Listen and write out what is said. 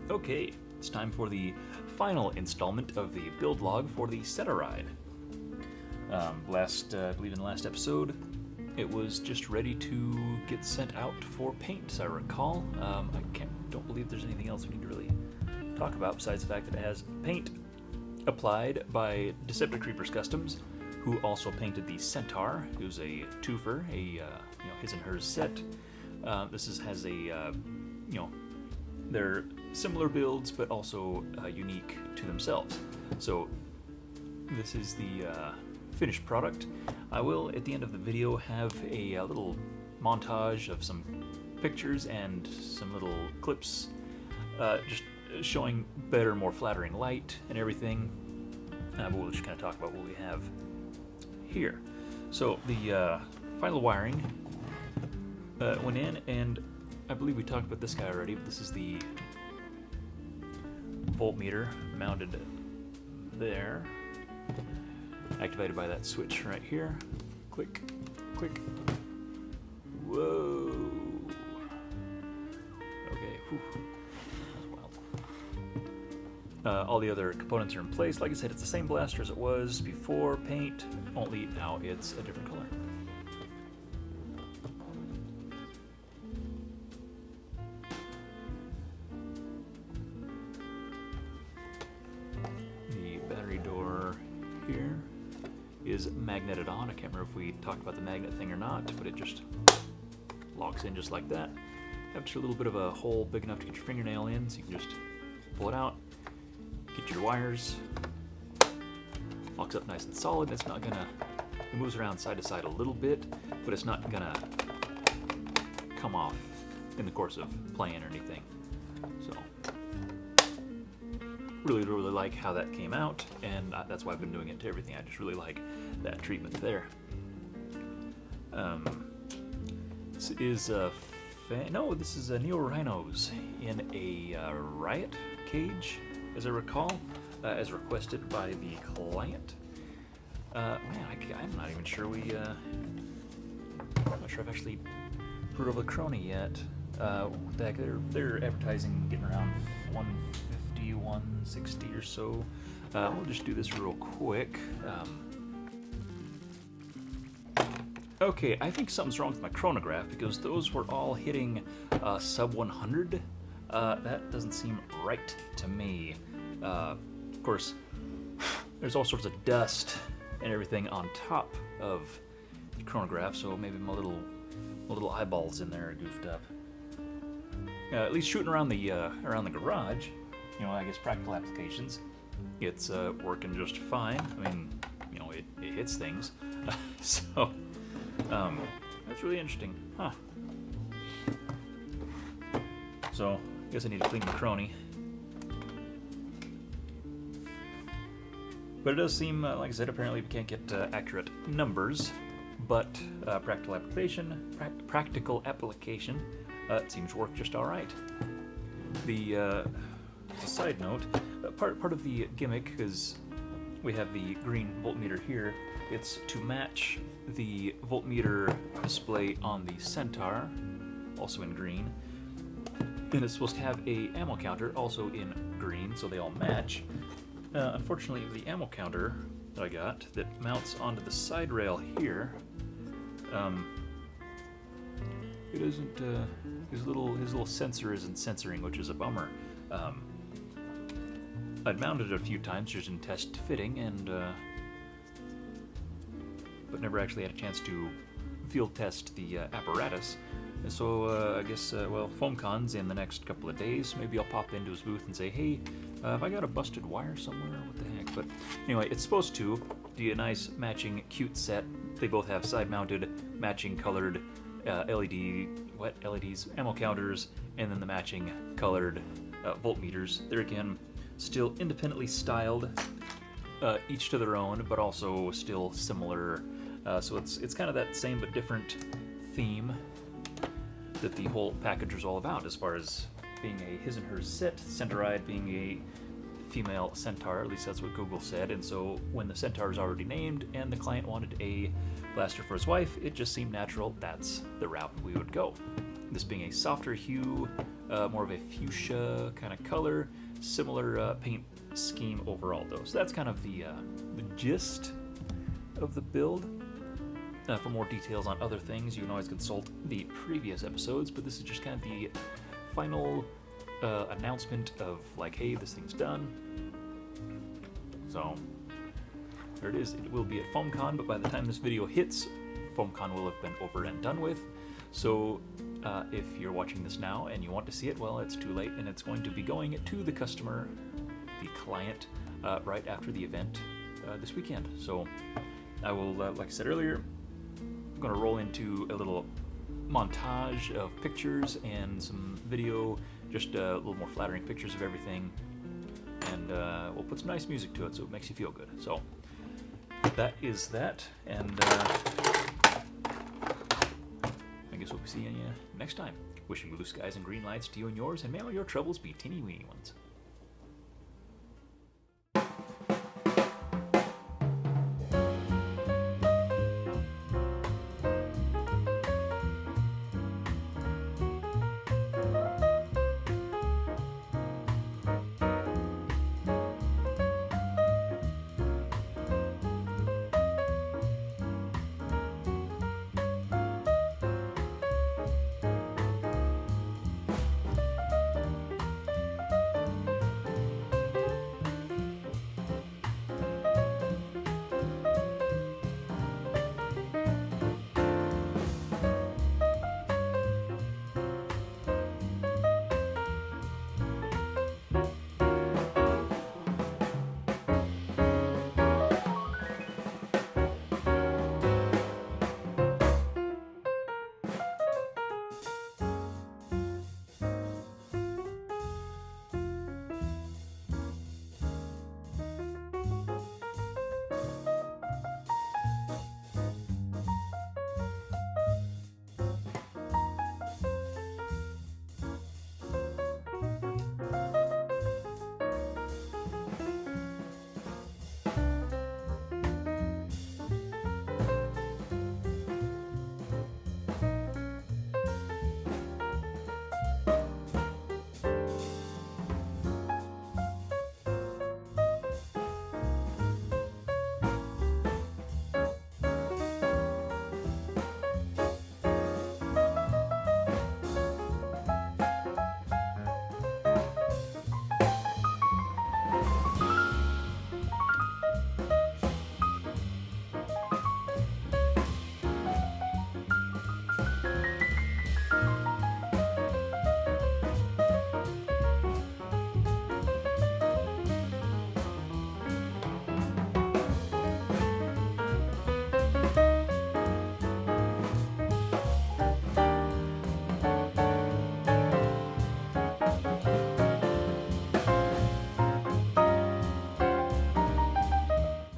Okay, it's time for the final installment of the build log for the Centauride. I believe in the last episode, it was just ready to get sent out for paint, as I recall. Don't believe there's anything else we need to really talk about besides the fact that it has paint applied by Deceptive Creepers Customs, who also painted the Centaur, who's a twofer, his and hers set. Has a they're similar builds, but also unique to themselves. So this is the finished product. I will, at the end of the video, have a little montage of some pictures and some little clips just showing better, more flattering light and everything. But we'll just kind of talk about what we have here. So the final wiring went in, and I believe we talked about this guy already, but this is the voltmeter mounted there, activated by that switch right here. Click, click. Whoa. Okay. Whew. All the other components are in place. Like I said, it's the same blaster as it was before paint, only now it's a different color. The battery door here is magneted on. I can't remember if we talked about the magnet thing or not, but it just locks in just like that. Have just a little bit of a hole big enough to get your fingernail in, so you can just pull it out. Get your wires, locks up nice and solid. It's not gonna, it moves around side to side a little bit, but it's not gonna come off in the course of playing or anything. So, really like how that came out, and that's why I've been doing it to everything. I just really like that treatment there. This is this is a Neo Rhinos in a riot cage, as I recall, as requested by the client. I'm not even sure I'm not sure I've actually put over the Crony yet. What the heck, they're advertising getting around 150, 160 or so. We'll just do this real quick. Okay, I think something's wrong with my chronograph because those were all hitting sub 100. That doesn't seem right to me. Of course, there's all sorts of dust and everything on top of the chronograph, so maybe my little eyeballs in there are goofed up. At least shooting around the garage, I guess practical applications, it's working just fine. I mean, it hits things, so that's really interesting, huh? So I guess I need to clean the Crony. But it does seem, like I said, apparently we can't get accurate numbers, but practical application, it seems to work just all right. As a side note, part of the gimmick is we have the green voltmeter here. It's to match the voltmeter display on the Centaur, also in green. And it's supposed to have a ammo counter, also in green, so they all match. Unfortunately, the ammo counter that I got that mounts onto the side rail here, it isn't. His little sensor isn't censoring, which is a bummer. I'd mounted it a few times just in test fitting, and but never actually had a chance to field test the apparatus. And so I guess, FoamCon's in the next couple of days. Maybe I'll pop into his booth and say, hey, have I got a busted wire somewhere? What the heck? But anyway, it's supposed to be a nice matching cute set. They both have side-mounted, matching colored LEDs, ammo counters, and then the matching colored voltmeters. They're again still independently styled, each to their own, but also still similar. So it's kind of that same but different theme that the whole package was all about, as far as being a his and hers set, Centauride being a female centaur, at least that's what Google said. And so when the centaur is already named and the client wanted a blaster for his wife, it just seemed natural that's the route we would go. This being a softer hue, more of a fuchsia kind of color, similar paint scheme overall though. So that's kind of the gist of the build. For more details on other things, you can always consult the previous episodes, but this is just kind of the final announcement of like, hey, this thing's done. So there it is. It will be at FoamCon, but by the time this video hits, FoamCon will have been over and done with. So if you're watching this now and you want to see it, well, it's too late, and it's going to be going to the customer, the client, right after the event this weekend. So I will, like I said earlier, I'm going to roll into a little montage of pictures and some video, just a little more flattering pictures of everything, and we'll put some nice music to it so it makes you feel good. So that is that, and I guess we'll be seeing you next time. Wishing blue skies and green lights to you and yours, and may all your troubles be teeny weeny ones.